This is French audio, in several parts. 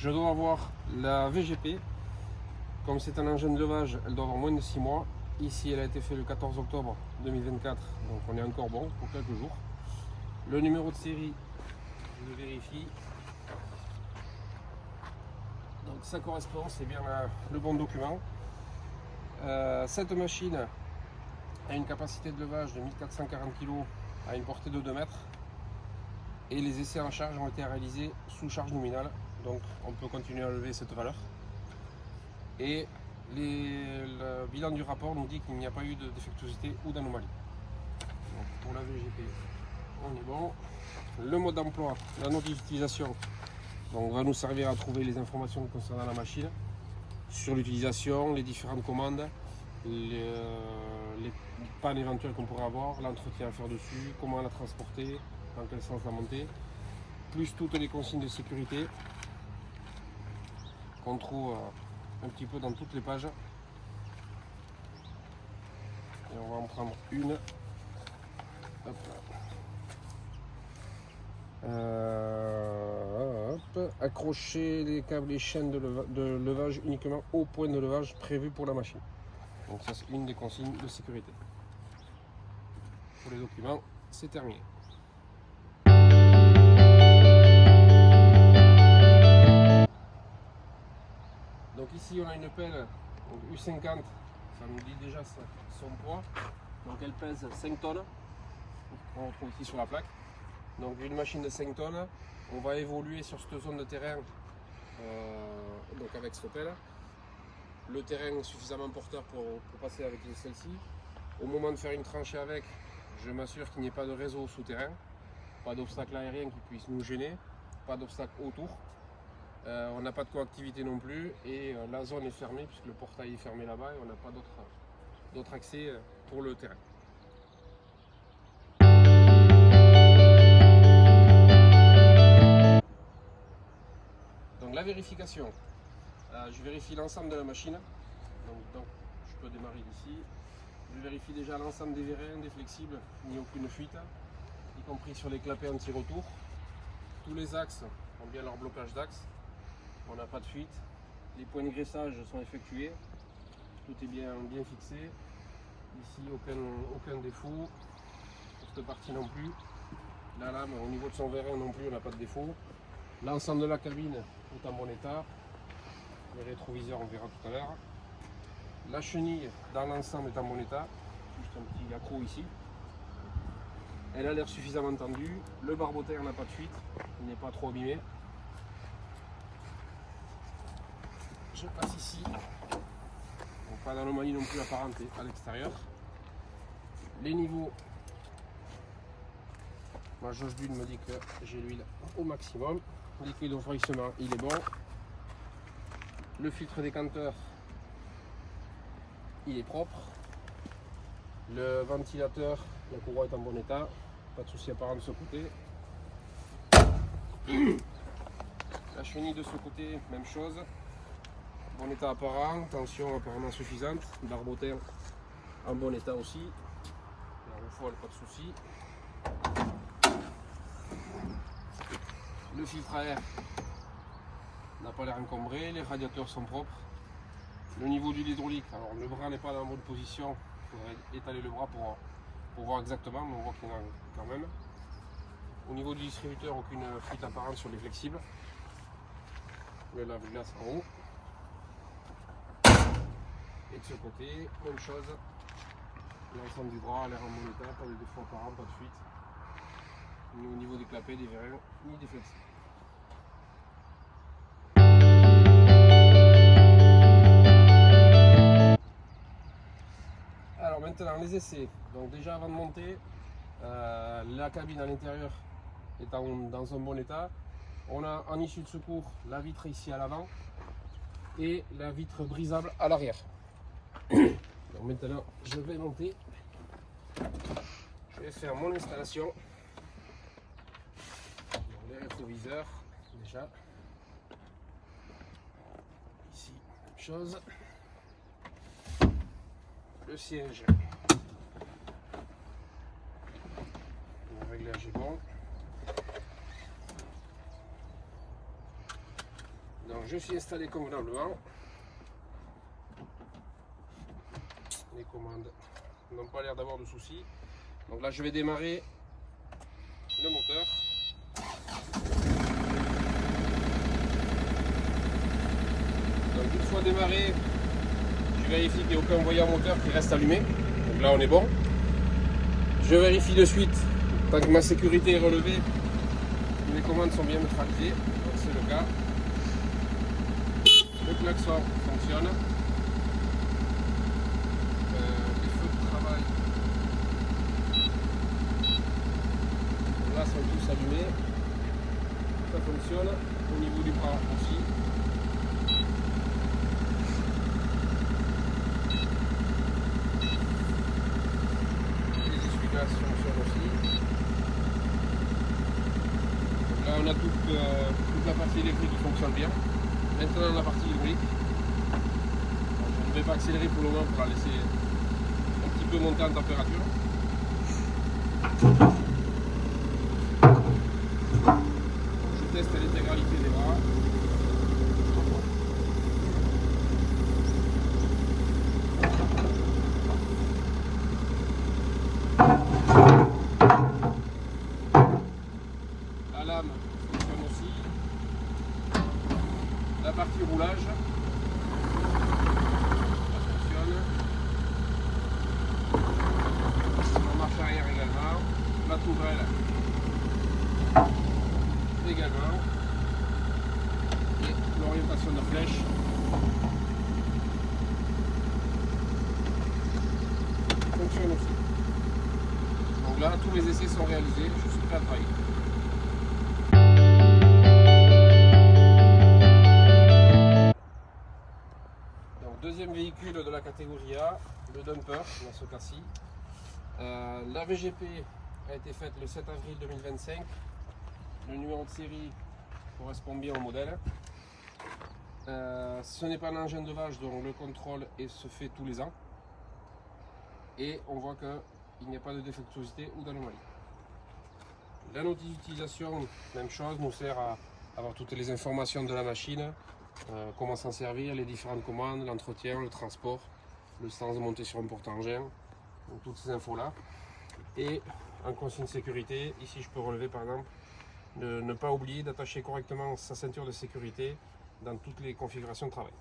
je dois avoir la VGP. Comme c'est un engin de levage, elle doit avoir moins de 6 mois. Ici, elle a été faite le 14 octobre 2024, donc on est encore bon pour quelques jours. Le numéro de série, je le vérifie. Donc ça correspond, c'est bien le bon document. Cette machine a une capacité de levage de 1440 kg à une portée de 2 mètres. Et les essais en charge ont été réalisés sous charge nominale, donc on peut continuer à lever cette valeur. Et le bilan du rapport nous dit qu'il n'y a pas eu de défectuosité ou d'anomalie. Pour la VGP, on est bon. Le mode d'emploi, la notice d'utilisation, va nous servir à trouver les informations concernant la machine, sur l'utilisation, les différentes commandes, les pannes éventuelles qu'on pourrait avoir, l'entretien à faire dessus, comment la transporter, dans quel sens la monter, plus toutes les consignes de sécurité qu'on trouve un petit peu dans toutes les pages. Et on va en prendre une. Hop. Accrocher les câbles et chaînes de levage uniquement au point de levage prévu pour la machine. Donc ça, c'est une des consignes de sécurité. Pour les documents, c'est terminé. Donc ici on a une pelle U50, ça nous dit déjà son poids. Donc elle pèse 5 tonnes, on retrouve ici sur la plaque. Donc une machine de 5 tonnes, on va évoluer sur cette zone de terrain donc avec cette pelle. Le terrain est suffisamment porteur pour passer avec celle-ci. Au moment de faire une tranchée avec, je m'assure qu'il n'y ait pas de réseau souterrain, pas d'obstacle aérien qui puisse nous gêner, pas d'obstacle autour. On n'a pas de coactivité non plus et la zone est fermée puisque le portail est fermé là-bas et on n'a pas d'autre accès pour le terrain. Donc la vérification, je vérifie l'ensemble de la machine, donc je peux démarrer d'ici. Je vérifie déjà l'ensemble des vérins, des flexibles, il n'y a aucune fuite, y compris sur les clapets anti-retour. Tous les axes ont bien leur blocage d'axe. On n'a pas de fuite, les points de graissage sont effectués, tout est bien fixé, ici aucun défaut, pour cette partie non plus, la lame au niveau de son vérin non plus on n'a pas de défaut, l'ensemble de la cabine est en bon état, les rétroviseurs on verra tout à l'heure, la chenille dans l'ensemble est en bon état, juste un petit accroc ici, elle a l'air suffisamment tendue, le barboteur n'a pas de fuite, il n'est pas trop abîmé. Je passe ici, donc pas d'anomalie non plus apparente à l'extérieur. Les niveaux, ma jauge d'huile me dit que j'ai l'huile au maximum. Le liquide de refroidissement, il est bon. Le filtre décanteur, il est propre. Le ventilateur, la courroie est en bon état, pas de souci apparent de ce côté. La chenille de ce côté, même chose. Bon état apparent, tension apparemment suffisante, barbotin en bon état aussi, la roue pas de souci. Le filtre à air n'a pas l'air encombré, les radiateurs sont propres. Le niveau de l'hydraulique, alors le bras n'est pas dans la bonne position, il faudrait étaler le bras pour voir exactement, mais on voit qu'il y en a quand même. Au niveau du distributeur, aucune fuite apparente sur les flexibles. Le lave-glace en haut. Et de ce côté, même chose, l'ensemble du bras a l'air en bon état, pas de défaut apparent, pas de fuite, ni au niveau des clapets, des vérins, ni des flexibles. Alors maintenant les essais, donc déjà avant de monter, la cabine à l'intérieur est dans un bon état. On a en issue de secours la vitre ici à l'avant et la vitre brisable à l'arrière. Donc maintenant je vais monter, je vais faire mon installation. Donc, les rétroviseurs déjà, ici même chose, le siège, le réglage est bon. Donc je suis installé convenablement. Les commandes n'ont pas l'air d'avoir de soucis. Donc là je vais démarrer le moteur. Donc une fois démarré, je vérifie qu'il n'y a aucun voyant moteur qui reste allumé. Donc là on est bon. Je vérifie de suite, tant que ma sécurité est relevée, que les commandes sont bien neutralisées. Donc c'est le cas. Le klaxon fonctionne. Les feux de travail là sont tous allumés. Ça fonctionne. Au niveau du bras aussi. Fonctionne aussi. Donc là on a toute la partie électrique qui fonctionne bien. Maintenant la partie hydraulique. Je ne vais pas accélérer pour le moment pour la laisser un petit peu monter en température. Je teste l'intégralité des bras. La lame fonctionne aussi. La partie roulage, ça fonctionne. En marche arrière également. La tourelle également. Et l'orientation de flèche. Fonctionne aussi. Donc là, tous mes essais sont réalisés. Je suis prêt à travailler. Deuxième véhicule de la catégorie A, le dumper, dans ce cas-ci. La VGP a été faite le 7 avril 2025. Le numéro de série correspond bien au modèle. Ce n'est pas un engin de vache, donc le contrôle se fait tous les ans. Et on voit qu'il n'y a pas de défectuosité ou d'anomalie. La notice d'utilisation, même chose, nous sert à avoir toutes les informations de la machine. Comment s'en servir, les différentes commandes, l'entretien, le transport, le sens de monter sur un porte-engin, toutes ces infos là. Et en consigne de sécurité, ici je peux relever par exemple de ne pas oublier d'attacher correctement sa ceinture de sécurité dans toutes les configurations de travail.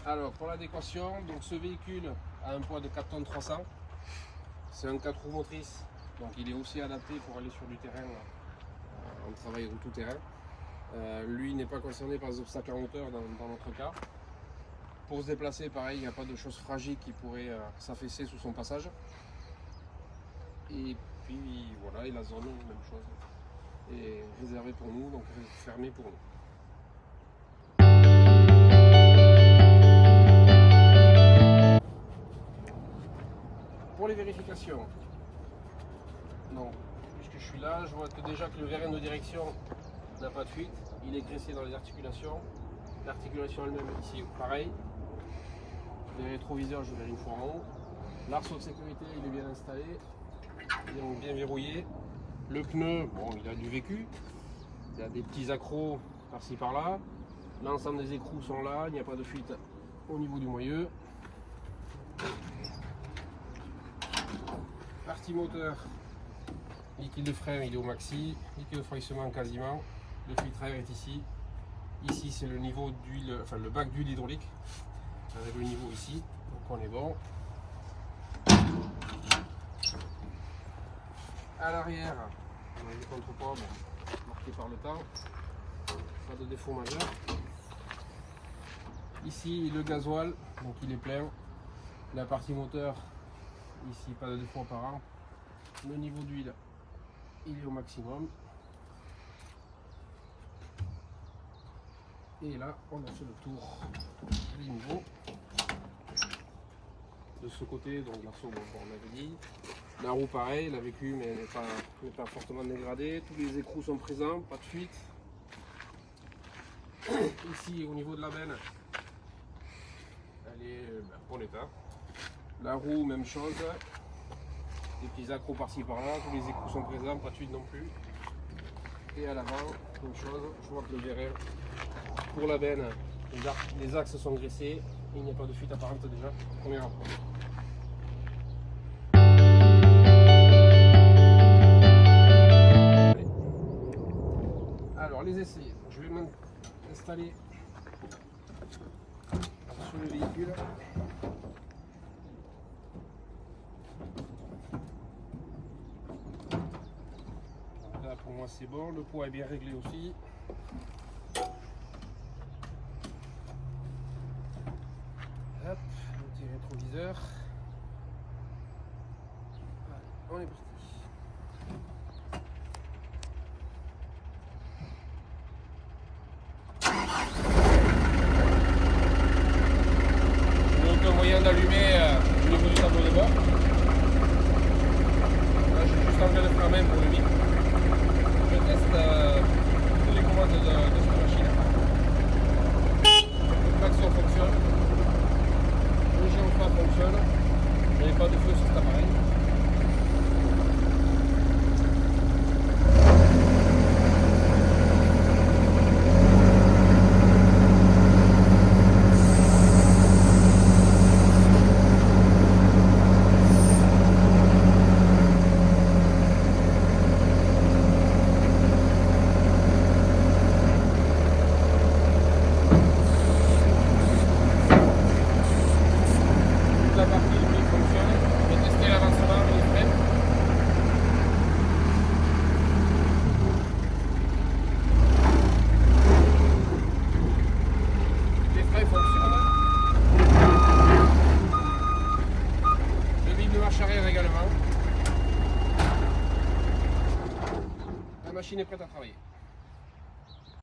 Alors pour l'adéquation, donc ce véhicule a un poids de 4 tonnes 300. C'est un 4 roues motrices, donc il est aussi adapté pour aller sur du terrain, en travail de tout terrain. Lui n'est pas concerné par les obstacles en hauteur dans notre cas. Pour se déplacer, pareil, il n'y a pas de choses fragiles qui pourraient s'affaisser sous son passage. Et puis voilà, et la zone, même chose, est réservée pour nous, donc fermée pour nous. Pour les vérifications, donc, puisque je suis là, je vois déjà que le vérin de direction n'a pas de fuite, il est graissé dans les articulations. L'articulation elle-même ici, pareil. Les rétroviseurs, je verrai une fois en haut. L'arceau de sécurité, il est bien installé, bien verrouillé. Le pneu, bon, il a du vécu. Il y a des petits accros par-ci par-là. L'ensemble des écrous sont là, il n'y a pas de fuite au niveau du moyeu. Partie moteur, liquide de frein il est au maxi, liquide de refroidissement quasiment, le filtre à air est ici. Ici c'est le niveau d'huile, enfin le bac d'huile hydraulique, avec le niveau ici, donc on est bon. À l'arrière, on a les contrepoids marqués par le temps, pas de défaut majeur. Ici le gasoil, donc il est plein. La partie moteur, ici pas de défaut apparent. Le niveau d'huile, il est au maximum. Et là, on a fait le tour du niveau. De ce côté, donc l'arceau, bon, on l'avait dit. La roue pareil, elle a vécu mais n'est pas fortement dégradée. Tous les écrous sont présents, pas de fuite. Ici au niveau de la benne, elle est en bon état. La roue, même chose. Des petits accros par-ci par-là, tous les écrous sont présents, pas de fuite non plus. Et à l'avant, une chose, je vois que le vérin pour la benne, les axes sont graissés, il n'y a pas de fuite apparente déjà, premier rapport. Alors les essais, je vais m'installer sur le véhicule. Là pour moi c'est bon, le poids est bien réglé aussi. Hop, le petit rétroviseur. Allez, on est parti. Moyen d'allumer au niveau du tableau de bord. Là j'ai juste enlevé le frein à main pour le vide. Je teste toutes les commandes de cette machine. Le klaxon fonctionne. Le gyrophare fonctionne. Je n'ai pas de feu sur cet appareil. La partie qui fonctionne, je vais tester l'avancement et les freins. Les freins fonctionnent. Le vide de marche arrière également. La machine est prête à travailler.